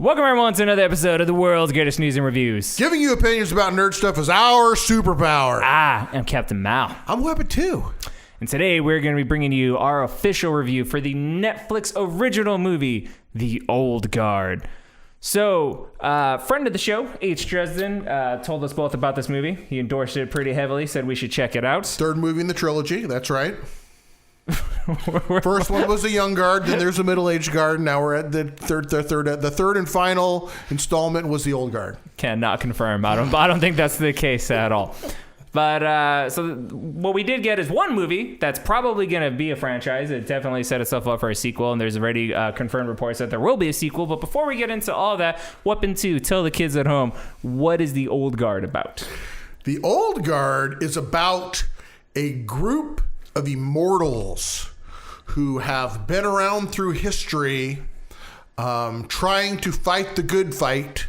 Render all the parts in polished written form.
Welcome everyone to another episode of the world's greatest news and reviews. Giving you opinions about nerd stuff is our superpower. I'm Captain Mao. I'm Weapon 2. And today we're going to be bringing you our official review for the Netflix original movie, The Old Guard. So, friend of the show, H. Dresden, told us both about this movie. He endorsed it pretty heavily, said we should check it out. Third movie in the trilogy, that's right. First one was the young guard, then there's the middle-aged guard. Now we're at the third and final installment was the old guard. Cannot confirm. I don't think that's the case at all. But so what we did get is one movie that's probably going to be a franchise. It definitely set itself up for a sequel, and there's already confirmed reports that there will be a sequel. But before we get into all that, Weapon 2, tell the kids at home, what is the Old Guard about? The Old Guard is about a group of immortals who have been around through history, trying to fight the good fight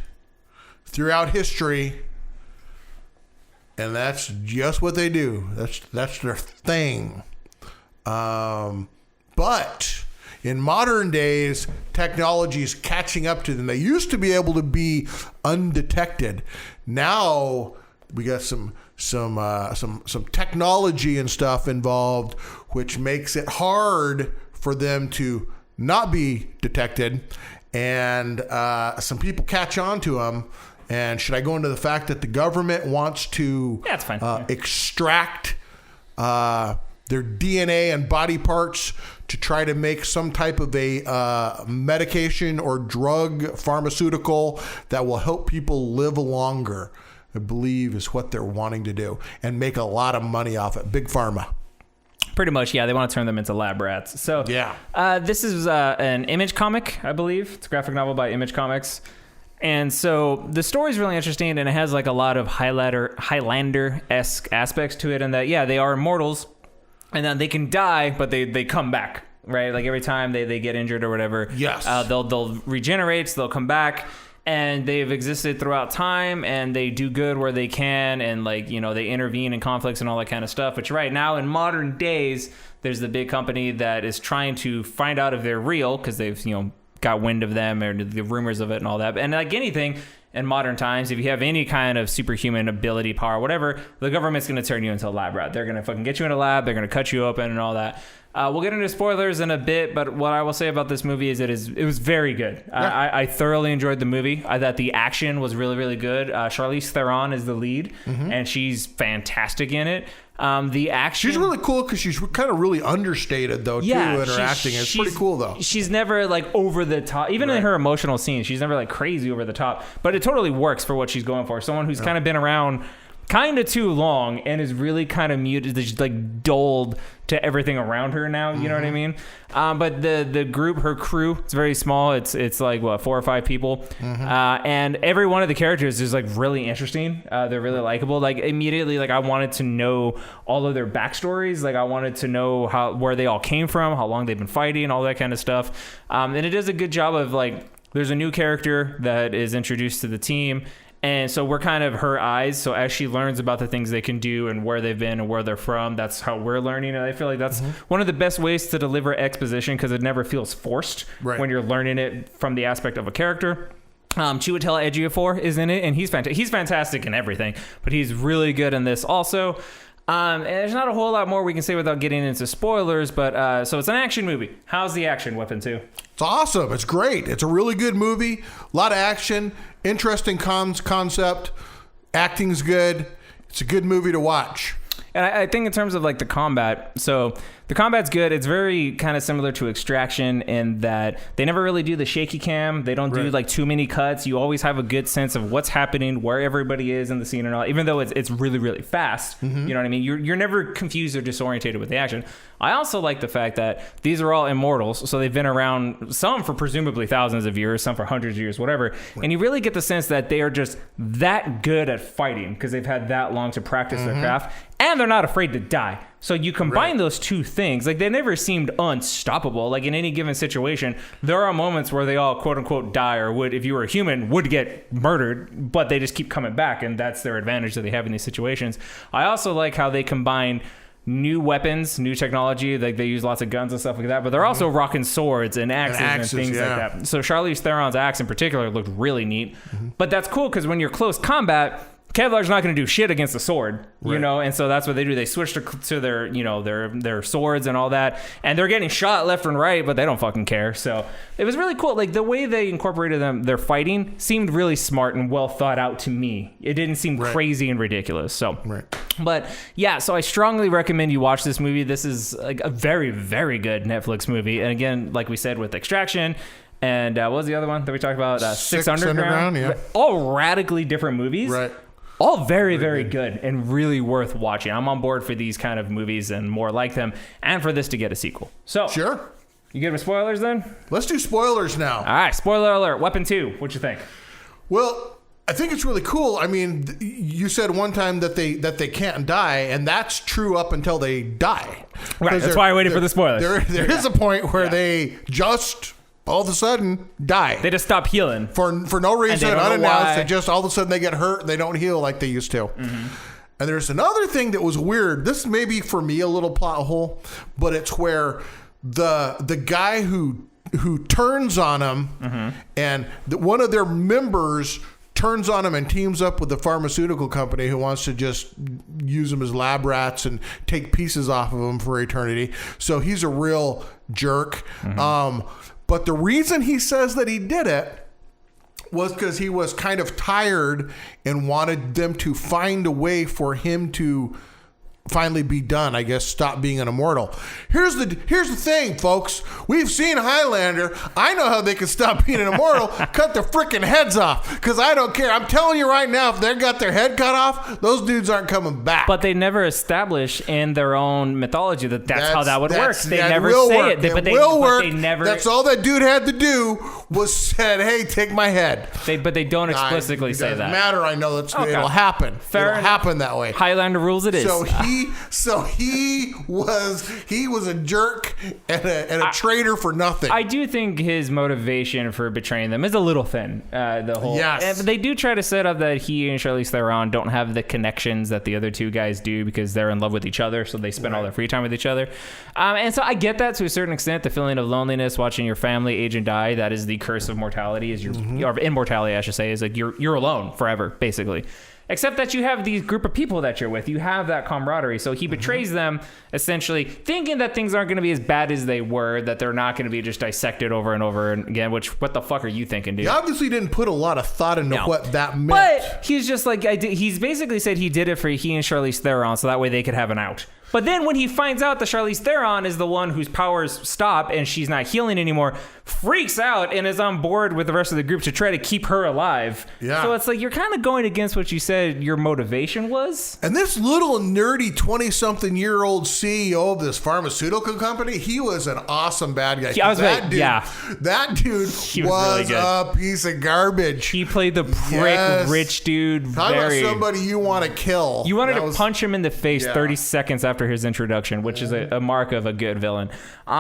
throughout history. And that's just what they do. That's their thing. But in modern days, technology is catching up to them. They used to be able to be undetected. Now we got some technology and stuff involved, which makes it hard for them to not be detected. And some people catch on to them. And should I go into the fact that the government wants to extract their DNA and body parts to try to make some type of a medication or drug pharmaceutical that will help people live longer, I believe is what they're wanting to do, and make a lot of money off it. Big pharma. Pretty much, yeah. They want to turn them into lab rats. So yeah, this is an Image comic, I believe. It's a graphic novel by Image Comics. And so the story is really interesting, and it has like a lot of Highlander-esque aspects to it, in that, yeah, they are immortals, and then they can die, but they come back, right? Like every time they get injured or whatever, yes, they'll regenerate, so they'll come back, and they've existed throughout time, and they do good where they can, and like, you know, they intervene in conflicts and all that kind of stuff. Which right now in modern days, there's the big company that is trying to find out if they're real, because they've, you know, got wind of them or the rumors of it and all that. And like anything in modern times, if you have any kind of superhuman ability, power, whatever, the government's going to turn you into a lab rat. They're going to fucking get you in a lab. They're going to cut you open and all that. We'll get into spoilers in a bit, but what I will say about this movie is it was very good. Yeah. I thoroughly enjoyed the movie. I thought the action was really, really good. Charlize Theron is the lead, and she's fantastic in it. The action, she's really cool because she's kind of really understated though, too, in her acting. It's pretty cool though. She's never like over the top, even in her emotional scenes. She's never like crazy over the top, but it totally works for what she's going for. Someone who's kind of been around kind of too long and is really kind of muted, just like dulled to everything around her now. You know what I mean? But the group, her crew, it's very small. It's like what, 4 or 5 people, and every one of the characters is like really interesting. They're really likable. Like immediately, like I wanted to know all of their backstories. Like I wanted to know where they all came from, how long they've been fighting, all that kind of stuff. And it does a good job of like, there's a new character that is introduced to the team. And so we're kind of her eyes. So as she learns about the things they can do and where they've been and where they're from, that's how we're learning. And I feel like that's one of the best ways to deliver exposition, because it never feels forced when you're learning it from the aspect of a character. Chiwetel Ejiofor is in it, and he's fantastic in everything, but he's really good in this also. And there's not a whole lot more we can say without getting into spoilers, but so it's an action movie. How's the action, Weapon 2? It's awesome. It's great. It's a really good movie. A lot of action, interesting concept. Acting's good. It's a good movie to watch. And I think in terms of like the combat, so the combat's good. It's very kind of similar to Extraction in that they never really do the shaky cam. They don't do like too many cuts. You always have a good sense of what's happening, where everybody is in the scene and all, even though it's really, really fast. You know what I mean? You're never confused or disorientated with the action. I also like the fact that these are all immortals. So they've been around, some for presumably thousands of years, some for hundreds of years, whatever. And you really get the sense that they are just that good at fighting because they've had that long to practice their craft. And they're not afraid to die. So you combine those two things, like they never seemed unstoppable. Like in any given situation, there are moments where they all quote unquote die, or would, if you were a human, would get murdered, but they just keep coming back, and that's their advantage that they have in these situations. I also like how they combine new weapons, new technology. Like they use lots of guns and stuff like that, but they're also rocking swords and axes and things like that. So Charlize Theron's axe in particular looked really neat. But that's cool because when you're close combat, Kevlar's not going to do shit against a sword, you know, and so that's what they do. They switch to their, you know, their swords and all that, and they're getting shot left and right, but they don't fucking care. So it was really cool. Like the way they incorporated their fighting seemed really smart and well thought out to me. It didn't seem crazy and ridiculous. So, but yeah, so I strongly recommend you watch this movie. This is like a very, very good Netflix movie, and again, like we said with Extraction. And what was the other one that we talked about? Six Underground. Yeah. All radically different movies. Right. All very, very good and really worth watching. I'm on board for these kind of movies and more like them, and for this to get a sequel. So, sure. You good with spoilers then? Let's do spoilers now. All right, spoiler alert. Weapon 2. What'd you think? Well, I think it's really cool. I mean, you said one time that they can't die, and that's true up until they die. Right. That's why I waited for the spoilers. There is a point where they just all of a sudden die. They just stop healing for no reason, unannounced. They just all of a sudden they get hurt and they don't heal like they used to. And there's another thing that was weird. This may be for me a little plot hole, but it's where the guy who turns on him and one of their members turns on him and teams up with the pharmaceutical company who wants to just use them as lab rats and take pieces off of them for eternity. So he's a real jerk. But the reason he says that he did it was because he was kind of tired and wanted them to find a way for him to finally be done. I guess stop being an immortal. Here's the thing, folks. We've seen Highlander. I know how they can stop being an immortal. Cut their freaking heads off, because I don't care. I'm telling you right now, if they got their head cut off, those dudes aren't coming back. But they never establish in their own mythology that's how that would work. They never say it. But they never. That's all that dude had to do was said, "Hey, take my head." But they don't explicitly say that. It doesn't matter. I know it'll happen. It'll happen that way. Highlander rules. It is. So he was a jerk and a traitor for nothing. I do think his motivation for betraying them is a little thin. They do try to set up that he and Charlize Theron don't have the connections that the other two guys do because they're in love with each other, so they spend all their free time with each other. And so I get that to a certain extent. The feeling of loneliness, watching your family age and die, that is the curse of mortality. Or immortality, I should say, is like you're alone forever, basically. Except that you have these group of people that you're with. You have that camaraderie. So he betrays them, essentially, thinking that things aren't going to be as bad as they were, that they're not going to be just dissected over and over again, which, what the fuck are you thinking, dude? He obviously didn't put a lot of thought into what that meant. But he's just like, he's basically said he did it for he and Charlize Theron, so that way they could have an out. But then when he finds out that Charlize Theron is the one whose powers stop and she's not healing anymore, freaks out and is on board with the rest of the group to try to keep her alive. Yeah. So it's like you're kind of going against what you said your motivation was. And this little nerdy 20-something-year-old CEO of this pharmaceutical company, he was an awesome bad guy. That dude was really a piece of garbage. He played the prick rich dude. Talk about somebody you want to kill. You wanted to punch him in the face 30 seconds after his introduction, which is a mark of a good villain.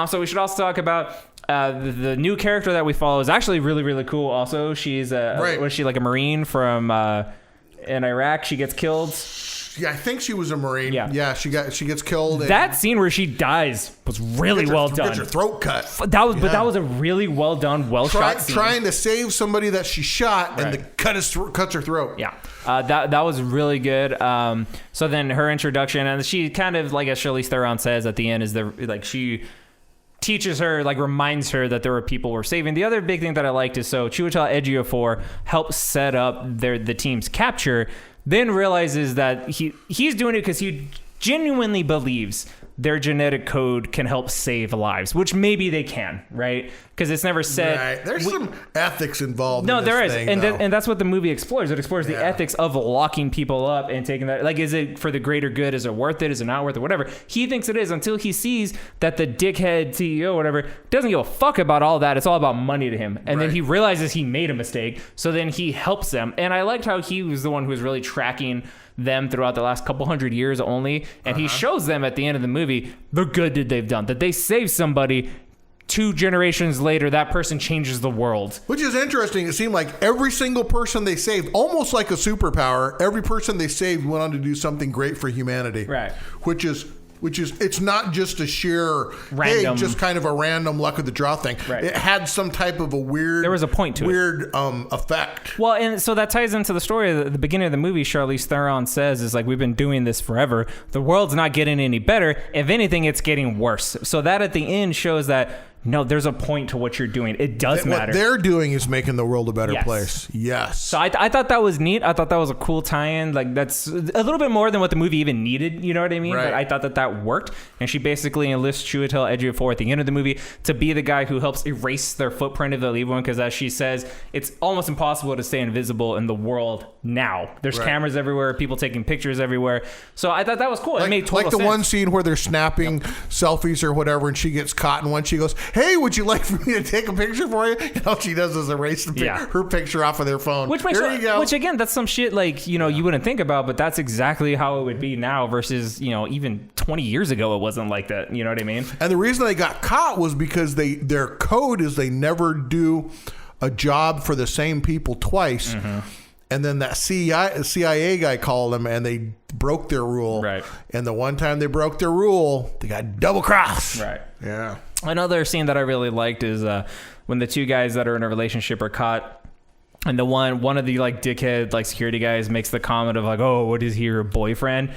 So we should also talk about the new character that we follow is actually really, really cool. Also, she's was she like a Marine from in Iraq? She gets killed. Yeah, I think she was a Marine. Yeah, she gets killed. That scene where she dies was really well done. Get her throat cut. But that was a really well done, shot scene. Trying to save somebody that she shot and cuts her throat. Yeah, that was really good. So then her introduction, and she kind of, like as Charlize Theron says at the end, is she teaches her, like reminds her that there were people we're saving. The other big thing that I liked is Chiwetel Ejiofor helps set up the team's capture. Then realizes that he's doing it because he genuinely believes their genetic code can help save lives, which maybe they can, right? Because it's never said. Right. There's some ethics involved. No, in this there is, thing, and that's what the movie explores. It explores the ethics of locking people up and taking that. Like, is it for the greater good? Is it worth it? Is it not worth it? Whatever. He thinks it is until he sees that the dickhead CEO, whatever, doesn't give a fuck about all that. It's all about money to him. And then he realizes he made a mistake. So then he helps them. And I liked how he was the one who was really tracking them throughout the last couple hundred years only, and he shows them at the end of the movie the good that they've done, that they saved somebody. 2 generations later, that person changes the world. Which is interesting. It seemed like every single person they saved, almost like a superpower, every person they saved went on to do something great for humanity. Right. Which is which is it's not just a sheer Random. just kind of a random luck of the draw thing. Right. It had some type of a weird. There was a point to it. Weird effect. Well, and so that ties into the story. At the beginning of the movie, Charlize Theron says, is like, we've been doing this forever. The world's not getting any better. If anything, it's getting worse. So that at the end shows that, no, there's a point to what you're doing. It does matter. What they're doing is making the world a better Yes. place. Yes. So I thought that was neat. I thought that was a cool tie-in. Like, that's a little bit more than what the movie even needed. You know what I mean? Right. But I thought that worked. And she basically enlists Chiwetel Ejiofor at the end of the movie to be the guy who helps erase their footprint if they leave one. Because as she says, it's almost impossible to stay invisible in the world now. There's Right. cameras everywhere, people taking pictures everywhere. So I thought that was cool. It made total like the sense. one scene where they're snapping selfies or whatever, and she gets caught in one. She goes, "Hey, would you like for me to take a picture for you?" And all she does is erase her picture off of their phone. Which makes Here you go. which again, that's some shit like, you know, you wouldn't think about, but that's exactly how it would be now versus, you know, even 20 years ago it wasn't like that. You know what I mean? And the reason they got caught was because their code is they never do a job for the same people twice. Mm-hmm. And then that CIA guy called them, and they broke their rule. Right. And the one time they broke their rule, they got double crossed. Right. Yeah. Another scene that I really liked is when the two guys that are in a relationship are caught, and the one of the like dickhead like security guys makes the comment of like, "Oh, what is he, your boyfriend?"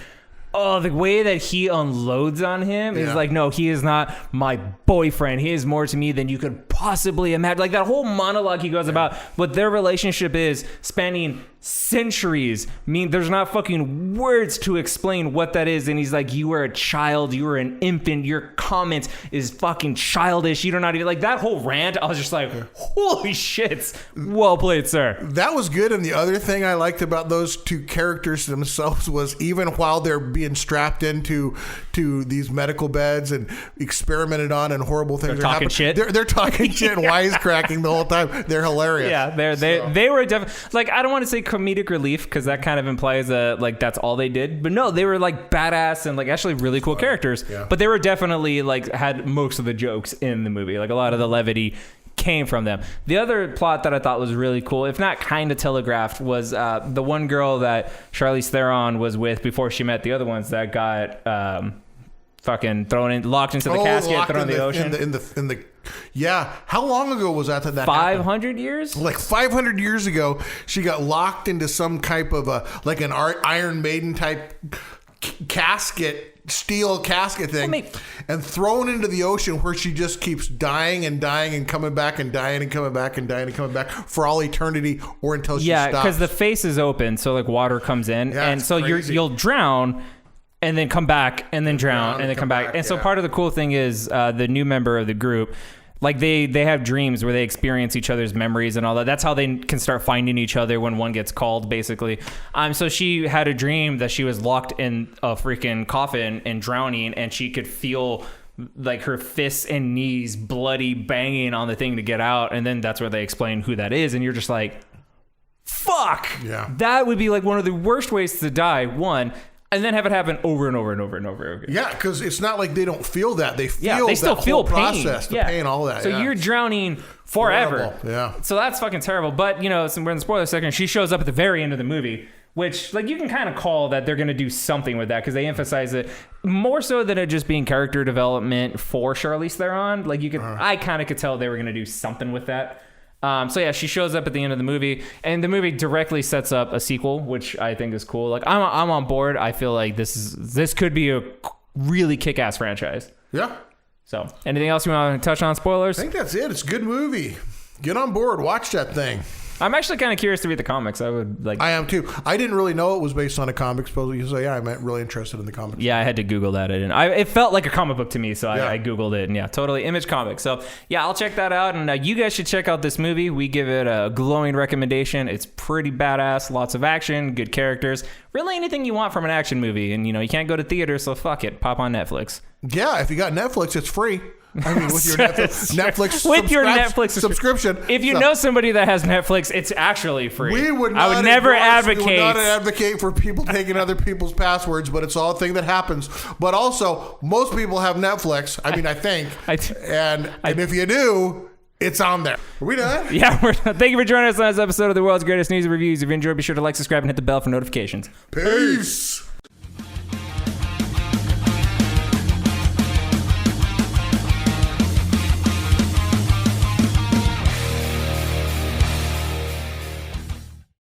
Oh, the way that he unloads on him is like, no, he is not my boyfriend. He is more to me than you could possibly imagine. Like that whole monologue he goes about what their relationship is spanning centuries. I mean, there's not fucking words to explain what that is. And he's like, you were a child. You were an infant. Your comments is fucking childish. You don't not even like that whole rant. I was just like, holy shit. Well played, sir. That was good. And the other thing I liked about those two characters themselves was even while they're being strapped into these medical beds and experimented on and horrible things They're talking shit. They're talking shit and wisecracking the whole time. They're hilarious. Yeah, they were like, I don't want to say comedic relief because that kind of implies that like that's all they did, but no, they were like badass and like actually really cool characters. Yeah. But they were definitely like had most of the jokes in the movie. Like a lot of the levity came from them. The other plot that I thought was really cool, if not kind of telegraphed, was the one girl that Charlize Theron was with before she met the other ones that got fucking locked into the casket, thrown in the ocean. In the yeah. How long ago was that 500 years? Like 500 years ago, she got locked into some type of like an Iron Maiden type casket, steel casket thing, and thrown into the ocean where she just keeps dying and dying and coming back and dying and coming back and dying and coming back for all eternity or until she stops. Yeah, because the face is open, so like water comes in, and so you'll drown. And then come back, and then drown, and then come back. And so part of the cool thing is the new member of the group, like they have dreams where they experience each other's memories and all that. That's how they can start finding each other when one gets called, basically. So she had a dream that she was locked in a freaking coffin and drowning, and she could feel like her fists and knees bloody banging on the thing to get out. And then that's where they explain who that is, and you're just like, fuck. Yeah. That would be like one of the worst ways to die, one. And then have it happen over and over and over and over again. Yeah, because it's not like they don't feel that. They feel they still that feel whole pain. process, the pain, all that. So you're drowning forever. Horrible. Yeah. So that's fucking terrible. But, you know, so we're in the spoiler section. She shows up at the very end of the movie, which, like, you can kind of call that they're going to do something with that because they emphasize it more so than it just being character development for Charlize Theron. Like, you could, I kind of could tell they were going to do something with that. So yeah, she shows up at the end of the movie, and the movie directly sets up a sequel, which I think is cool. Like I'm on board. I feel like this could be a really kick-ass franchise. Yeah. So anything else you want to touch on? Spoilers? I think that's it. It's a good movie. Get on board. Watch that thing. I'm actually kind of curious to read the comics. I would like. I am too. I didn't really know it was based on a comic. Supposedly, so yeah, I'm really interested in the comics. Yeah, I had to Google that, and it felt like a comic book to me, so I Googled it, and yeah, totally Image Comics. So yeah, I'll check that out, and you guys should check out this movie. We give it a glowing recommendation. It's pretty badass, lots of action, good characters, really anything you want from an action movie. And you know, you can't go to theaters, so fuck it, pop on Netflix. Yeah, if you got Netflix, it's free. I mean, with your Netflix with your Netflix subscription. If you know somebody that has Netflix, it's actually free. I would never advocate. We would not advocate for people taking other people's passwords, but it's all a thing that happens. But also, most people have Netflix. I mean, I think. And if you do, it's on there. Are we done? Yeah, we're done. Thank you for joining us on this episode of the World's Greatest News and Reviews. If you enjoyed, be sure to like, subscribe, and hit the bell for notifications. Peace.